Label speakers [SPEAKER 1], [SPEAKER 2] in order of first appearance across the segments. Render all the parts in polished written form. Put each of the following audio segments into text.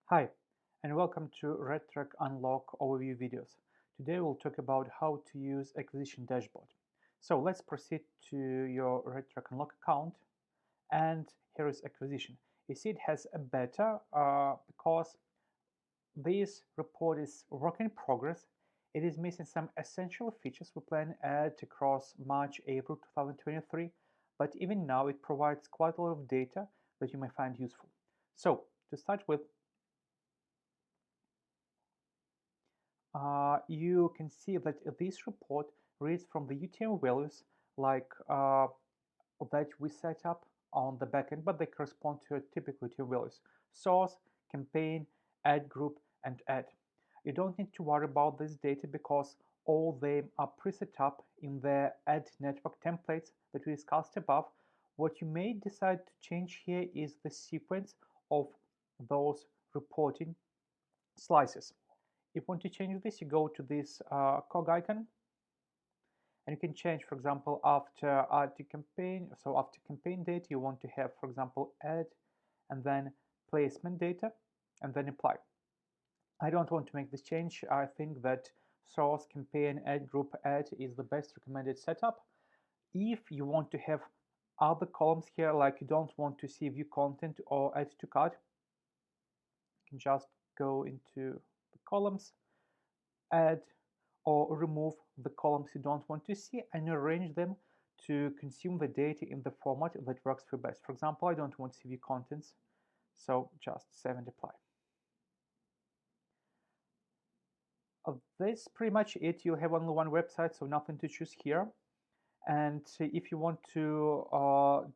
[SPEAKER 1] Hi, and welcome to RedTrack Unlock overview videos. Today we'll talk about how to use acquisition dashboard. So let's proceed to your RedTrack Unlock account, and here is acquisition. You see it has a beta because this report is work in progress. It is missing some essential features we plan to add across March, April 2023, but even now it provides quite a lot of data that you may find useful. So to start with, you can see that this report reads from the UTM values like that we set up on the backend, but they correspond to typical UTM values: source, campaign, ad group, and ad. You don't need to worry about this data because all of them are preset up in the ad network templates that we discussed above. What you may decide to change here is the sequence of those reporting slices. If you want to change this, you go to this cog icon, and you can change, for example, after campaign. So after campaign data, you want to have, for example, ad, and then placement data, and then apply. I don't want to make this change. I think that source, campaign, ad group, ad is the best recommended setup. If you want to have other columns here, like you don't want to see view content or add to cart, you can just go into the columns, add or remove the columns you don't want to see, and arrange them to consume the data in the format that works for best. For example, I don't want to see view contents, so just save and apply. That's pretty much it. You have only one website, so nothing to choose here. And if you want to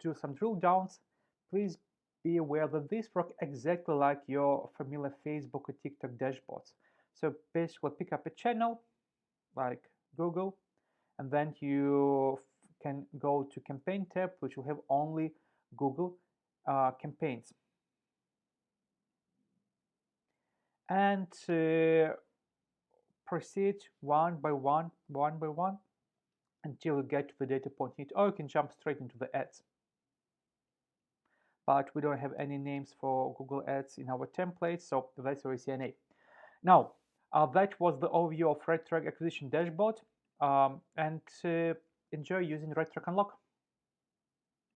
[SPEAKER 1] do some drill downs, please be aware that this works exactly like your familiar Facebook or TikTok dashboards. So basically pick up a channel like Google, and then you can go to campaign tab, which will have only Google campaigns. And proceed one by one until you get to the data point you need, or you can jump straight into the ads. But we don't have any names for Google Ads in our template, so that's where we see an A. Now, that was the overview of RedTrack Acquisition Dashboard, and enjoy using RedTrack Unlock.